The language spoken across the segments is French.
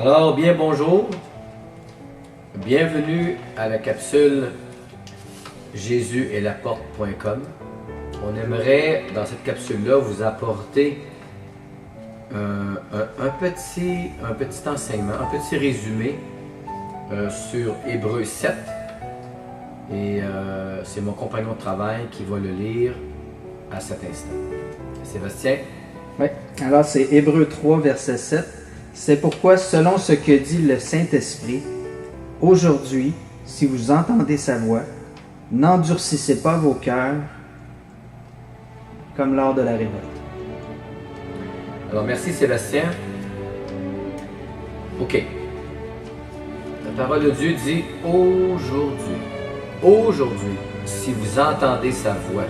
Alors, bien bonjour, bienvenue à la capsule Jésus est la porte.com. On aimerait, dans cette capsule-là, vous apporter un petit enseignement, un petit résumé sur Hébreux 7. Et c'est mon compagnon de travail qui va le lire à cet instant. Sébastien? Oui, alors c'est Hébreux 3, verset 7. C'est pourquoi, selon ce que dit le Saint-Esprit, aujourd'hui, si vous entendez sa voix, n'endurcissez pas vos cœurs comme lors de la révolte. Alors, merci Sébastien. OK. La parole de Dieu dit aujourd'hui, si vous entendez sa voix,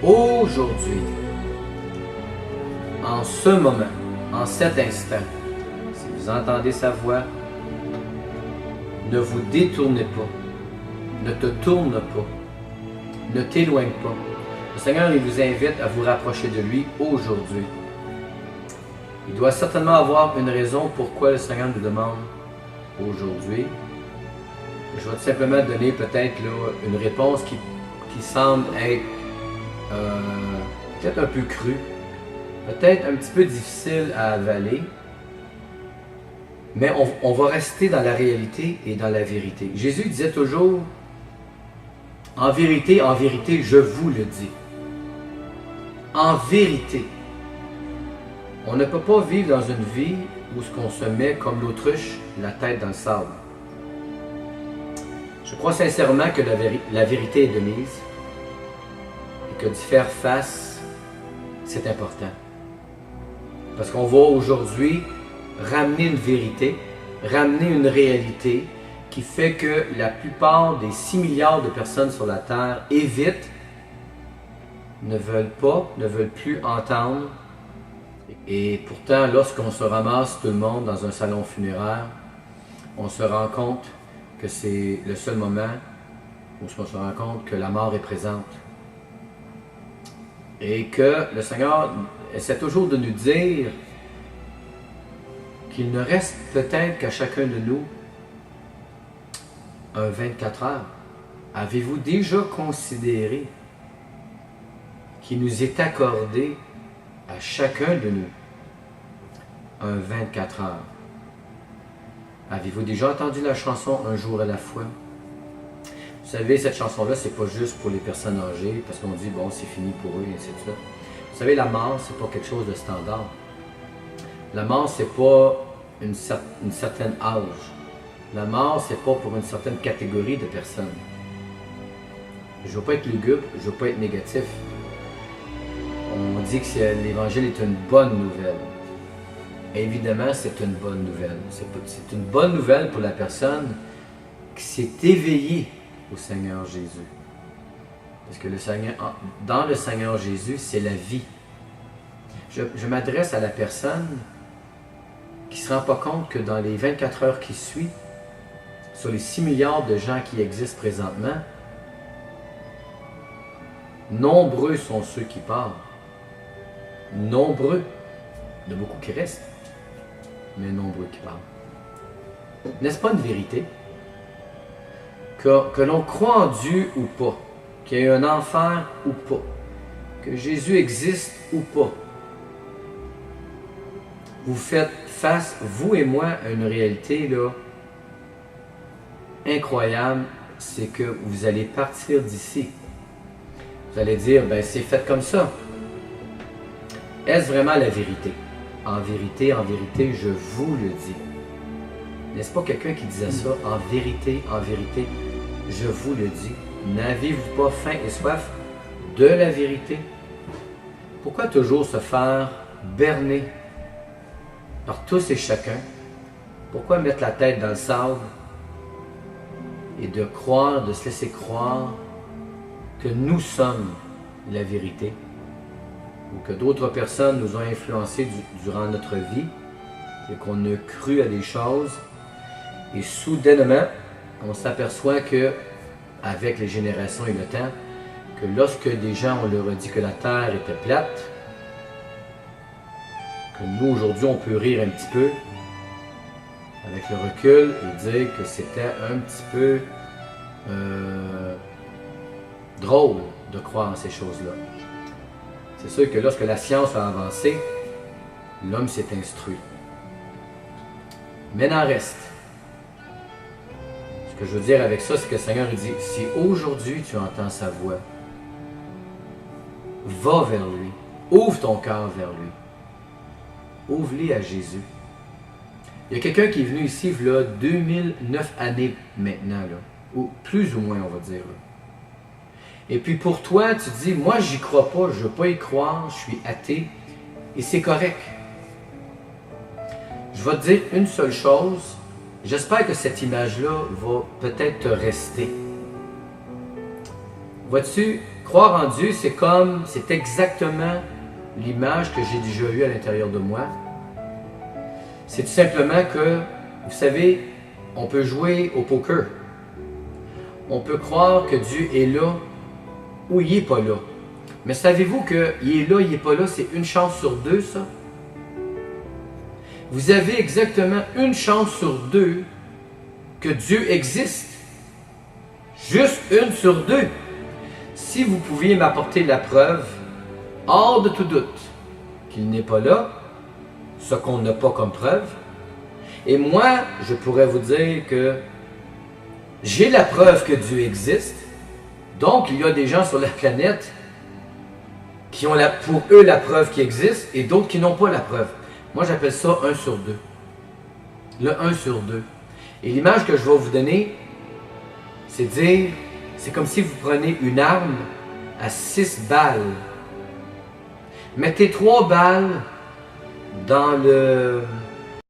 aujourd'hui, en ce moment, en cet instant, si vous entendez sa voix, ne vous détournez pas, ne te tourne pas, ne t'éloigne pas. Le Seigneur, il vous invite à vous rapprocher de lui aujourd'hui. Il doit certainement avoir une raison pourquoi le Seigneur nous demande aujourd'hui. Je vais tout simplement donner peut-être une réponse qui semble être peut-être un peu crue, peut-être un petit peu difficile à avaler, mais on va rester dans la réalité et dans la vérité. Jésus disait toujours, en vérité, je vous le dis. En vérité. On ne peut pas vivre dans une vie où ce qu'on se met comme l'autruche, la tête dans le sable. Je crois sincèrement que la vérité est de mise et que d'y faire face, c'est important. Parce qu'on va aujourd'hui ramener une vérité, ramener une réalité qui fait que la plupart des 6 milliards de personnes sur la Terre évitent, ne veulent plus entendre. Et pourtant, lorsqu'on se ramasse tout le monde dans un salon funéraire, on se rend compte que c'est le seul moment où on se rend compte que la mort est présente. Et que le Seigneur essaie toujours de nous dire qu'il ne reste peut-être qu'à chacun de nous un 24 heures. Avez-vous déjà considéré qu'il nous est accordé à chacun de nous un 24 heures? Avez-vous déjà entendu la chanson Un jour à la fois? Vous savez, cette chanson-là, c'est pas juste pour les personnes âgées, parce qu'on dit, bon, c'est fini pour eux, et ainsi de suite. Vous savez, la mort, c'est pas quelque chose de standard. La mort, c'est pas une certaine âge. La mort, c'est pas pour une certaine catégorie de personnes. Je veux pas être lugubre, je veux pas être négatif. On dit que l'Évangile est une bonne nouvelle. Évidemment, c'est une bonne nouvelle. C'est une bonne nouvelle pour la personne qui s'est éveillée au Seigneur Jésus. Parce que dans le Seigneur Jésus, c'est la vie. Je m'adresse à la personne qui ne se rend pas compte que dans les 24 heures qui suivent, sur les 6 milliards de gens qui existent présentement, nombreux sont ceux qui partent. Nombreux, il y en a beaucoup qui restent, mais nombreux qui parlent. N'est-ce pas une vérité? Que l'on croit en Dieu ou pas, qu'il y ait un enfer ou pas, que Jésus existe ou pas, vous faites face, vous et moi, à une réalité là, incroyable, c'est que vous allez partir d'ici. Vous allez dire, ben c'est fait comme ça. Est-ce vraiment la vérité? En vérité, je vous le dis. N'est-ce pas quelqu'un qui disait ça? En vérité, je vous le dis. N'avez-vous pas faim et soif de la vérité? Pourquoi toujours se faire berner par tous et chacun? Pourquoi mettre la tête dans le sable et de se laisser croire que nous sommes la vérité? Ou que d'autres personnes nous ont influencés durant notre vie et qu'on a cru à des choses et soudainement on s'aperçoit que avec les générations et le temps, que lorsque des gens on leur a dit que la terre était plate, que nous aujourd'hui on peut rire un petit peu, avec le recul et dire que c'était un petit peu drôle de croire en ces choses-là. C'est sûr que lorsque la science a avancé, l'homme s'est instruit. Mais n'en reste. Ce que je veux dire avec ça, c'est que le Seigneur dit, si aujourd'hui tu entends sa voix, va vers lui, ouvre ton cœur vers lui, ouvre-les à Jésus. Il y a quelqu'un qui est venu ici, il y a 2009 années maintenant, là, ou plus ou moins, on va dire. Là. Et puis pour toi, tu te dis, moi j'y crois pas, je ne veux pas y croire, je suis athée, et c'est correct. Je vais te dire une seule chose, j'espère que cette image-là va peut-être te rester. Vois-tu, croire en Dieu, c'est exactement l'image que j'ai déjà eue à l'intérieur de moi. C'est tout simplement que, vous savez, on peut jouer au poker. On peut croire que Dieu est là ou il n'est pas là. Mais savez-vous qu'il est là, il n'est pas là, c'est une chance sur deux, ça? Vous avez exactement une chance sur deux que Dieu existe. Juste une sur deux. Si vous pouviez m'apporter la preuve, hors de tout doute, qu'il n'est pas là, ce qu'on n'a pas comme preuve, et moi, je pourrais vous dire que j'ai la preuve que Dieu existe, donc il y a des gens sur la planète qui ont pour eux la preuve qui existe, et d'autres qui n'ont pas la preuve. Moi, j'appelle ça 1 sur 2. Le 1 sur 2. Et l'image que je vais vous donner, c'est dire, c'est comme si vous prenez une arme à 6 balles. Mettez 3 balles dans